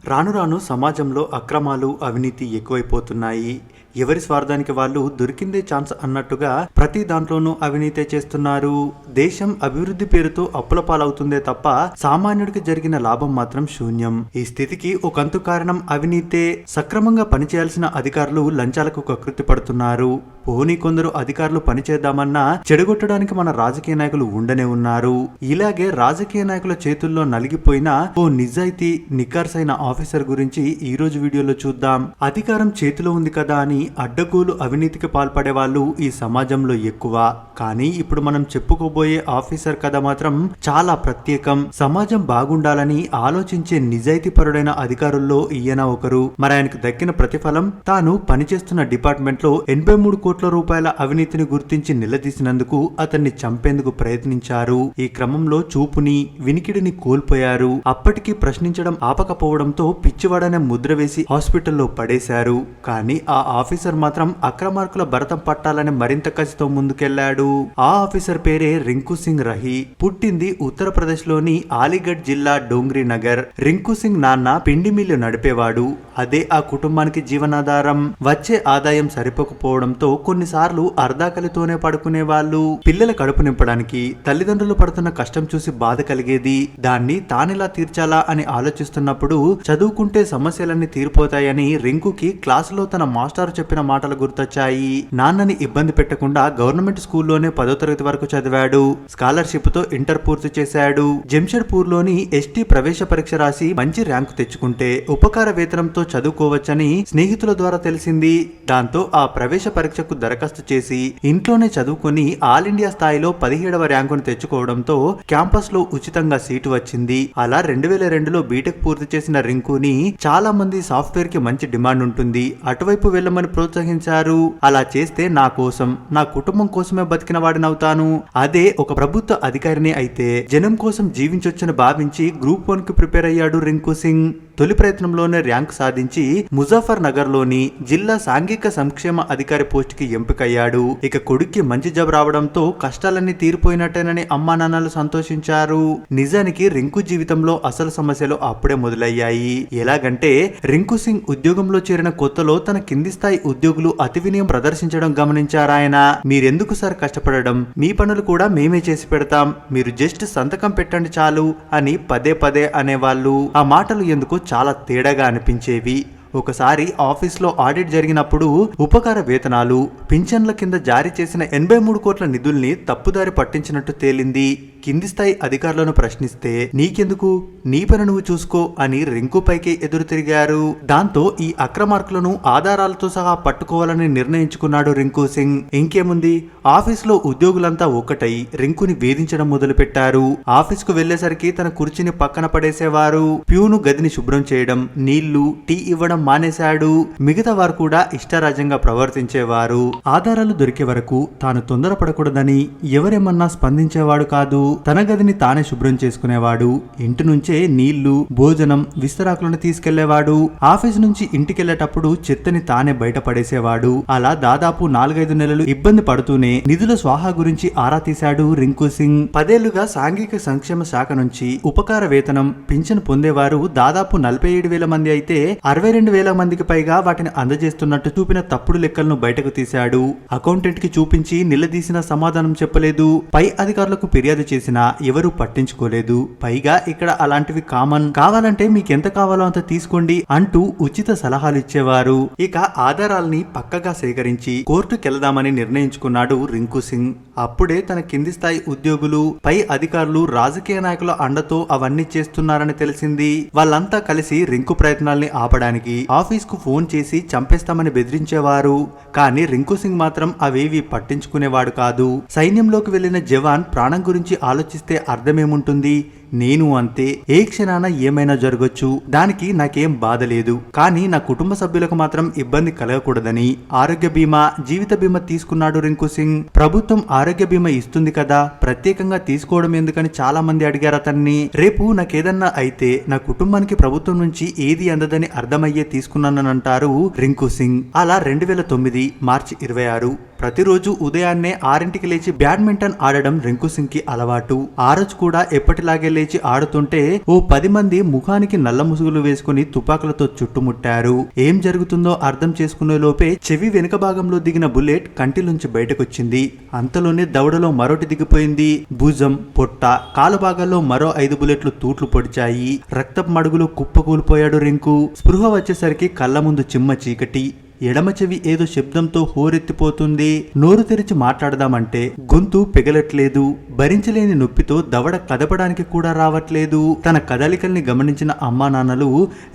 రాను రాను సమాజంలో అక్రమాలు, అవినీతి ఎక్కువైపోతున్నాయి. ఎవరి స్వార్థానికి వాళ్ళు దొరికిందే ఛాన్స్ అన్నట్టుగా ప్రతి దాంట్లోనూ అవినీతే చేస్తున్నారు. దేశం అభివృద్ధి పేరుతో అప్పుల పాలవుతుందే తప్ప సామాన్యుడికి జరిగిన లాభం మాత్రం శూన్యం. ఈ స్థితికి ఒకంతు కారణం అవినీతే. సక్రమంగా పనిచేయాల్సిన అధికారులు లంచాలకు కకృతి పడుతున్నారు. పోనీ కొందరు అధికారులు పనిచేద్దామన్నా చెడగొట్టడానికి మన రాజకీయ నాయకులు ఉండనే ఉన్నారు. ఇలాగే రాజకీయ నాయకుల చేతుల్లో నలిగిపోయిన ఓ నిజాయితీ నిఖార్సైన ఆఫీసర్ గురించి ఈ రోజు వీడియోలో చూద్దాం. అధికారం చేతిలో ఉంది కదా అని అడ్డగోలు అవినీతికి పాల్పడే వాళ్ళు ఈ సమాజంలో ఎక్కువ. కానీ ఇప్పుడు మనం చెప్పుకోబోయే ఆఫీసర్ కథ మాత్రం చాలా ప్రత్యేకం. సమాజం బాగుండాలని ఆలోచించే నిజాయితీ పరుడైన అధికారుల్లో ఈయన ఒకరు. మరి ఆయనకు దక్కిన ప్రతిఫలం తాను పనిచేస్తున్న డిపార్ట్మెంట్ లో 83 కోట్ల రూపాయల అవినీతిని గుర్తించి నిలదీసినందుకు అతన్ని చంపేందుకు ప్రయత్నించారు. ఈ క్రమంలో చూపుని, వినికిడిని కోల్పోయారు. అప్పటికి ప్రశ్నించడం ఆపకపోవడంతో పిచ్చివాడనే ముద్ర వేసి హాస్పిటల్లో పడేశారు. కానీ ఆ ఆఫీసర్ మాత్రం అక్రమార్కుల భరతం పట్టాలని మరింత కసితో ముందుకెళ్లాడు. ఆ ఆఫీసర్ పేరే రింకు సింగ్ రహీ. పుట్టింది ఉత్తరప్రదేశ్ లోని అలీగఢ్ జిల్లా డోంగ్రీ నగర్. రింకు సింగ్ నాన్న పిండి మిల్లు నడిపేవాడు. అదే ఆ కుటుంబానికి జీవనాధారం. వచ్చే ఆదాయం సరిపోకపోవడంతో కొన్నిసార్లు అర్ధాకలితోనే పడుకునే వాళ్ళు. పిల్లల కడుపు నింపడానికి తల్లిదండ్రులు పడుతున్న కష్టం చూసి బాధ కలిగేది. దాన్ని తానెలా తీర్చాలా అని ఆలోచిస్తున్నప్పుడు చదువుకుంటే సమస్యలన్నీ తీరిపోతాయని రింకుకి క్లాసులో తన మాస్టారు చెప్పిన మాటలు గుర్తొచ్చాయి. నాన్నని ఇబ్బంది పెట్టకుండా గవర్నమెంట్ స్కూల్లోనే 10వ తరగతి వరకు చదివాడు. స్కాలర్షిప్ తో ఇంటర్ పూర్తి చేశాడు. జంషెడ్పూర్ లోని ఎస్టీ ప్రవేశ పరీక్ష రాసి మంచి ర్యాంకు తెచ్చుకుంటే ఉపకార వేతనంతో చదువుకోవచ్చని స్నేహితుల ద్వారా తెలిసింది. దాంతో ఆ ప్రవేశ పరీక్షకు దరఖాస్తు చేసి ఇంట్లోనే చదువుకుని ఆల్ ఇండియా స్థాయిలో 17వ ర్యాంకును తెచ్చుకోవడంతో క్యాంపస్ లో ఉచితంగా సీటు వచ్చింది. అలా 2002లో బీటెక్ పూర్తి చేసిన రింకుని చాలా మంది సాఫ్ట్వేర్ కి మంచి డిమాండ్ ఉంటుంది, అటువైపు వెళ్ళమని ప్రోత్సహించారు. అలా చేస్తే నా కోసం, నా కుటుంబం కోసమే బతికిన వాడినవుతాను. అదే ఒక ప్రభుత్వ అధికారిని అయితే జనం కోసం జీవించొచ్చని భావించి గ్రూప్ 1 కి ప్రిపేర్ అయ్యాడు రింకు సింగ్. తొలి ప్రయత్నంలోనే ర్యాంక్ సాధించి ముజాఫర్ నగర్ లోని జిల్లా సాంఘిక సంక్షేమ అధికారి పోస్ట్ కి ఎంపికయ్యాడు. ఇక కొడుక్కి మంచి జాబ్ రావడంతో కష్టాలన్నీ తీరిపోయినట్టేనని అమ్మా నాన్నలు సంతోషించారు. నిజానికి రింకు జీవితంలో అసలు సమస్యలు అప్పుడే మొదలయ్యాయి. ఎలాగంటే రింకు సింగ్ ఉద్యోగంలో చేరిన కొత్తలో తన కింది స్థాయి ఉద్యోగులు అతి వినయం ప్రదర్శించడం గమనించారాయన. మీరెందుకు సార్ కష్టపడడం, మీ పనులు కూడా మేమే చేసి పెడతాం, మీరు జస్ట్ సంతకం పెట్టండి చాలు అని పదే పదే అనేవాళ్ళు. ఆ మాటలు ఎందుకు చాలా తేడాగా అనిపించేవి. ఒకసారి ఆఫీస్లో ఆడిట్ జరిగినప్పుడు ఉపకార వేతనాలు, పింఛన్ల కింద జారీ చేసిన 83 కోట్ల నిధుల్ని తప్పుదారి పట్టించినట్టు తేలింది. కింది స్థాయి అధికారులను ప్రశ్నిస్తే నీకెందుకు, నీ పని నువ్వు చూసుకో అని రింకుపైకి ఎదురు తిరిగారు. దాంతో ఈ అక్రమార్కులను ఆధారాలతో సహా పట్టుకోవాలని నిర్ణయించుకున్నాడు రింకు సింగ్. ఇంకేముంది, ఆఫీసులో ఉద్యోగులంతా ఒక్కటై రింకుని వేధించడం మొదలు పెట్టారు. ఆఫీసుకు వెళ్లేసరికి తన కుర్చీని పక్కన పడేసేవారు. ప్యూను గదిని శుభ్రం చేయడం, నీళ్లు, టీ ఇవ్వడం మానేశాడు. మిగతా వారు కూడా ఇష్టారాజ్యంగా ప్రవర్తించేవారు. ఆధారాలు దొరికే వరకు తాను తొందరపడకూడదని ఎవరేమన్నా స్పందించేవాడు కాదు. తన గదిని తానే శుభ్రం చేసుకునేవాడు. ఇంటి నుంచే నీళ్లు, భోజనం, విస్తరాకులను తీసుకెళ్లేవాడు. ఆఫీసు నుంచి ఇంటికెళ్లేటప్పుడు చెత్తని తానే బయట పడేసేవాడు. అలా దాదాపు 4-5 నెలలు ఇబ్బంది పడుతూనే నిధుల స్వాహా గురించి ఆరా తీశాడు రింకు సింగ్. 10 ఏళ్లుగా సాంఘిక సంక్షేమ శాఖ నుంచి ఉపకార వేతనం, పింఛను పొందేవారు దాదాపు 47,000 మంది అయితే 62,000 మందికి పైగా వాటిని అందజేస్తున్నట్టు చూపిన తప్పుడు లెక్కలను బయటకు తీశాడు. అకౌంటెంట్ కి చూపించి నిలదీసిన సమాధానం చెప్పలేదు. పై అధికారులకు ఫిర్యాదు చేసినా ఎవరూ పట్టించుకోలేదు. పైగా ఇక్కడ అలాంటివి కామన్, కావాలంటే మీకెంత కావాలో అంత తీసుకోండి అంటూ ఉచిత సలహాలు ఇచ్చేవారు. ఇక ఆధారాల్ని పక్కగా సేకరించి కోర్టుకెళ్దామని నిర్ణయించుకున్నాడు రింకు సింగ్. అప్పుడే తన కింది స్థాయి ఉద్యోగులు, పై అధికారులు, రాజకీయ నాయకుల అండతో అవన్నీ చేస్తున్నారని తెలిసింది. వాళ్ళంతా కలిసి రింకు ప్రయత్నాల్ని ఆపడానికి ఆఫీస్ కు ఫోన్ చేసి చంపేస్తామని బెదిరించేవారు. కానీ రింకు సింగ్ మాత్రం అవేవి పట్టించుకునేవాడు కాదు. సైన్యంలోకి వెళ్లిన జవాన్ ప్రాణం గురించి ఆలోచిస్తే అర్థమేముంటుంది, నేను అంతే, ఏ క్షణాన ఏమైనా జరగొచ్చు, దానికి నాకేం బాధ లేదు. కానీ నా కుటుంబ సభ్యులకు మాత్రం ఇబ్బంది కలగకూడదని ఆరోగ్య బీమా, జీవిత బీమా తీసుకున్నాడు రింకు సింగ్. ప్రభుత్వం ఆరోగ్య బీమా ఇస్తుంది కదా, ప్రత్యేకంగా తీసుకోవడం ఎందుకని చాలా మంది అడిగారు అతన్ని. రేపు నాకేదన్నా అయితే నా కుటుంబానికి ప్రభుత్వం నుంచి ఏది అందదని అర్థమయ్యే తీసుకున్నానంటారు రింకు సింగ్. అలా 2009 మార్చి 26 ప్రతిరోజు ఉదయాన్నే 6ంటికి లేచి బ్యాడ్మింటన్ ఆడడం రింకు సింగ్ కి అలవాటు. ఆ రోజు కూడా ఎప్పటిలాగే లేచి ఆడుతుంటే ఓ 10 మంది ముఖానికి నల్ల ముసుగులు వేసుకుని తుపాకులతో చుట్టుముట్టారు. ఏం జరుగుతుందో అర్థం చేసుకునే లోపే చెవి వెనుక భాగంలో దిగిన బుల్లెట్ కంటిలోంచి బయటకొచ్చింది. అంతలోనే దవడలో మరోటి దిగిపోయింది. భుజం, పొట్ట, కాలు భాగాల్లో మరో 5 బుల్లెట్లు తూట్లు పొడిచాయి. రక్తపు మడుగులు కుప్పకూలిపోయాడు రింకు. స్పృహ వచ్చేసరికి కళ్ళ ముందు చిమ్మ చీకటి. ఎడమ చెవి ఏదో శబ్దంతో హోరెత్తిపోతుంది. నోరు తెరిచి మాట్లాడదామంటే గొంతు పెగలట్లేదు. భరించలేని నొప్పితో దవడ కదపడానికి కూడా రావట్లేదు. తన కదలికల్ని గమనించిన అమ్మా నాన్నలు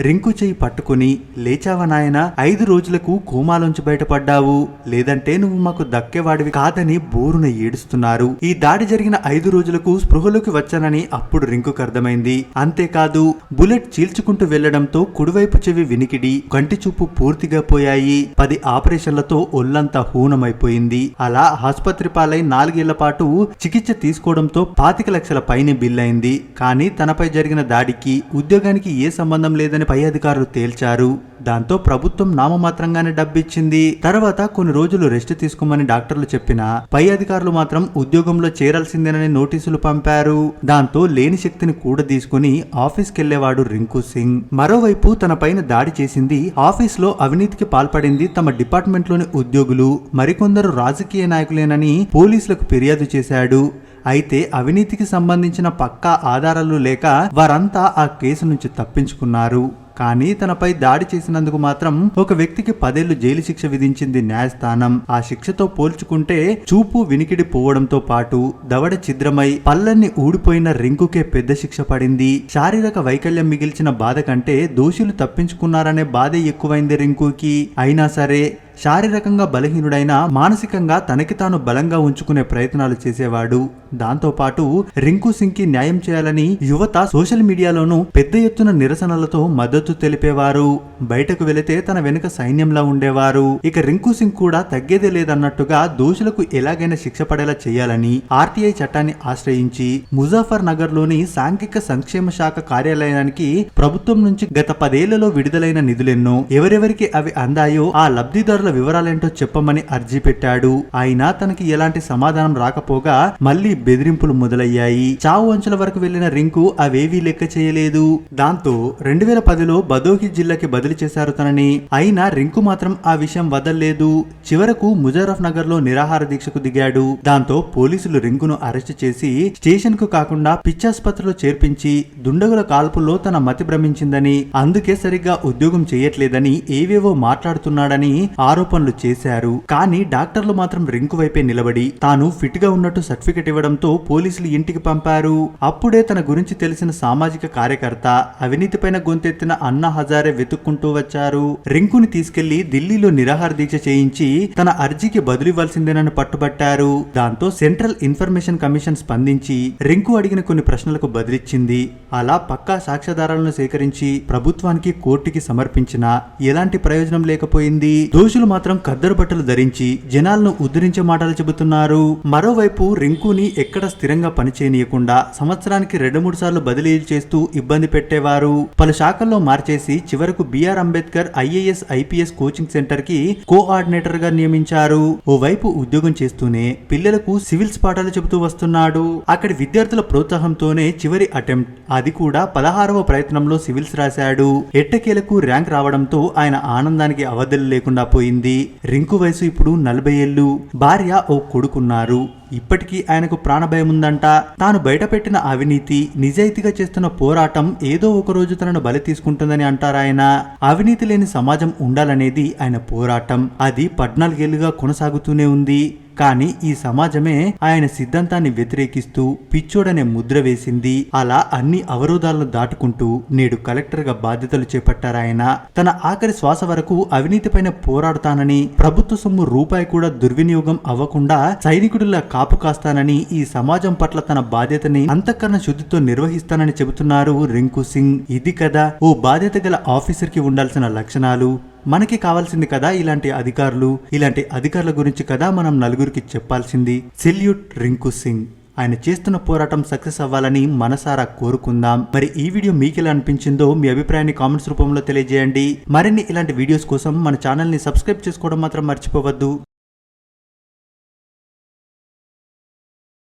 రింకు చెయ్యి పట్టుకుని, లేచావా నాయనా, 5 రోజులకు కోమాలోంచి బయటపడ్డావు, లేదంటే నువ్వు మాకు దక్కేవాడివి కాదని బోరున ఏడుస్తున్నారు. ఈ దాడి జరిగిన 5 రోజులకు స్పృహలోకి వచ్చానని అప్పుడు రింకుకు అర్థమైంది. అంతేకాదు, బుల్లెట్ చీల్చుకుంటూ వెళ్లడంతో కుడివైపు చెవి వినికిడి, కంటి చూపు పూర్తిగా పోయాయి. 10 ఆపరేషన్లతో ఒళ్లంతా హూనమైపోయింది. అలా ఆసుపత్రి పాలై 4 ఏళ్ల పాటు చికిత్స తీసుకోవడంతో 25 లక్షల పైనే బిల్లైంది. కానీ తనపై జరిగిన దాడికి ఉద్యోగానికి ఏ సంబంధం లేదని పై అధికారులు తేల్చారు. దాంతో ప్రభుత్వం నామమాత్రంగానే డబ్బిచ్చింది. తర్వాత కొన్ని రోజులు రెస్ట్ తీసుకోమని డాక్టర్లు చెప్పినా పై అధికారులు మాత్రం ఉద్యోగంలో చేరాల్సిందేనని నోటీసులు పంపారు. దాంతో లేని శక్తిని కూడా తీసుకుని ఆఫీస్కి వెళ్లేవాడు రింకు సింగ్. మరోవైపు తన పైన దాడి చేసింది, ఆఫీస్లో అవినీతికి పాల్పడింది తమ డిపార్ట్మెంట్ లోని ఉద్యోగులు, మరికొందరు రాజకీయ నాయకులేనని పోలీసులకు ఫిర్యాదు చేశాడు. అయితే అవినీతికి సంబంధించిన పక్కా ఆధారాలు లేక వారంతా ఆ కేసు నుంచి తప్పించుకున్నారు. కానీ తనపై దాడి చేసినందుకు మాత్రం ఒక వ్యక్తికి 10 ఏళ్లు జైలు శిక్ష విధించింది న్యాయస్థానం. ఆ శిక్షతో పోల్చుకుంటే చూపు వినికిడి పోవడంతో పాటు దవడ ఛిద్రమై పళ్ళన్ని ఊడిపోయిన రింకుకే పెద్ద శిక్ష పడింది. శారీరక వైకల్యం మిగిల్చిన బాధ కంటే దోషులు తప్పించుకున్నారనే బాధే ఎక్కువైంది రింకుకి. అయినా సరే శారీరకంగా బలహీనుడైన మానసికంగా తనకి తాను బలంగా ఉంచుకునే ప్రయత్నాలు చేసేవాడు. దాంతోపాటు రింకు సింగ్ కి న్యాయం చేయాలని యువత సోషల్ మీడియాలోనూ పెద్ద ఎత్తున నిరసనలతో మద్దతు తెలిపేవారు. బయటకు వెళితే తన వెనుక సైన్యంలా ఉండేవారు. ఇక రింకు సింగ్ కూడా తగ్గేదే లేదన్నట్టుగా దోషులకు ఎలాగైనా శిక్ష పడేలా చేయాలని ఆర్టీఐ చట్టాన్ని ఆశ్రయించి ముజాఫర్ నగర్ లోని సాంఘిక సంక్షేమ శాఖ కార్యాలయానికి ప్రభుత్వం నుంచి గత 10 ఏళ్లలో విడుదలైన నిధులెన్నో, ఎవరెవరికి అవి అందాయో ఆ లబ్ధిదారుల వివరాలేంటో చెప్పమని అర్జీ పెట్టాడు. అయినా తనకి ఎలాంటి సమాధానం రాకపోగా మళ్లీ బెదిరింపులు మొదలయ్యాయి. చావు అంచుల వరకు వెళ్లిన రింకు అవేవీ లెక్క చేయలేదు. దాంతో 2010లో భదోహి జిల్లాకి బదిలీ చేశారు తనని. అయినా రింకు మాత్రం ఆ విషయం వదల్లేదు. చివరకు ముజాఫర్ నగర్ లో నిరాహార దీక్షకు దిగాడు. దాంతో పోలీసులు రింకును అరెస్ట్ చేసి స్టేషన్ కు కాకుండా పిచ్చాసుపత్రిలో చేర్పించి దుండగుల కాల్పుల్లో తన మతి భ్రమించిందని, అందుకే సరిగ్గా ఉద్యోగం చేయట్లేదని, ఏవేవో మాట్లాడుతున్నాడని ఆరోపణలు చేశారు. కానీ డాక్టర్లు మాత్రం రింకు వైపే నిలబడి తాను ఫిట్ గా ఉన్నట్టు సర్టిఫికెట్ ఇవ్వడంతో పోలీసులు ఇంటికి పంపారు. అప్పుడే తన గురించి తెలిసిన సామాజిక కార్యకర్త, అవినీతిపైన గొంతెత్తిన అన్నా హజారే వెతుక్కుంటూ వచ్చారు. రింకుని తీసుకెళ్లి ఢిల్లీలో నిరాహార దీక్ష చేయించి తన అర్జీకి బదులివ్వాల్సిందేనని పట్టుబట్టారు. దాంతో సెంట్రల్ ఇన్ఫర్మేషన్ కమిషన్ స్పందించి రింకు అడిగిన కొన్ని ప్రశ్నలకు బదిలిచ్చింది. అలా పక్కా సాక్ష్యాధారాలను సేకరించి ప్రభుత్వానికి కోర్టుకి సమర్పించినా ఎలాంటి ప్రయోజనం లేకపోయింది. దోషులు మాత్రం ఖద్దరు బట్టలు ధరించి జనాలను ఉద్ధరించే మాటలు చెబుతున్నారు. మరోవైపు రింకుని ఎక్కడ స్థిరంగా పనిచేయనీయకుండా సంవత్సరానికి 2-3 సార్లు బదిలీలు చేస్తూ ఇబ్బంది పెట్టేవారు. పలు శాఖల్లో మార్చేసి చివరకు BR Ambedkar IAS IPS coaching centre కి కోఆర్డినేటర్ గా నియమించారు. ఓవైపు ఉద్యోగం చేస్తూనే పిల్లలకు సివిల్స్ పాఠాలు చెబుతూ వస్తున్నాడు. అక్కడి విద్యార్థుల ప్రోత్సాహంతోనే చివరి అటెంప్ట్, అది కూడా 16వ ప్రయత్నంలో సివిల్స్ రాశాడు. ఎట్టకేలకు ర్యాంక్ రావడంతో ఆయన ఆనందానికి అవధులు లేకుండా పోయింది. రింకు వయసు ఇప్పుడు 40 ఏళ్లు. భార్య, ఓ కొడుకున్నారు. ఇప్పటికీ ఆయనకు ప్రాణభయం ఉందంట. తాను బయటపెట్టిన అవినీతి, నిజాయితీగా చేస్తున్న పోరాటం ఏదో ఒక రోజు తనను బలి తీసుకుంటుందని అంటారాయన. అవినీతి లేని సమాజం ఉండాలనేది ఆయన పోరాటం. అది 14 ఏళ్లుగా కొనసాగుతూనే ఉంది. కానీ ఈ సమాజమే ఆయన సిద్ధాంతాన్ని వ్యతిరేకిస్తూ పిచ్చోడనే ముద్ర వేసింది. అలా అన్ని అవరోధాలను దాటుకుంటూ నేడు కలెక్టర్ గా బాధ్యతలు చేపట్టారాయన. తన ఆఖరి శ్వాస వరకు అవినీతిపైన పోరాడుతానని, ప్రభుత్వ సొమ్ము రూపాయి కూడా దుర్వినియోగం అవ్వకుండా సైనికుడిలా కాపు కాస్తానని, ఈ సమాజం పట్ల తన బాధ్యతని అంతఃకరణ శుద్ధితో నిర్వహిస్తానని చెబుతున్నారు రింకు సింగ్. ఇది కదా ఓ బాధ్యత గల ఆఫీసర్ కి ఉండాల్సిన లక్షణాలు. మనకి కావాల్సింది కదా ఇలాంటి అధికారులు. ఇలాంటి అధికారుల గురించి కదా మనం నలుగురికి చెప్పాల్సింది. సెల్యూట్ రింకు సింగ్. ఆయన చేస్తున్న పోరాటం సక్సెస్ అవ్వాలని మనసారా కోరుకుందాం. మరి ఈ వీడియో మీకు ఎలా అనిపించిందో మీ అభిప్రాయాన్ని కామెంట్స్ రూపంలో తెలియజేయండి. మరిన్ని ఇలాంటి వీడియోస్ కోసం మన ఛానల్ ని సబ్స్క్రైబ్ చేసుకోవడం మాత్రం మర్చిపోవద్దు.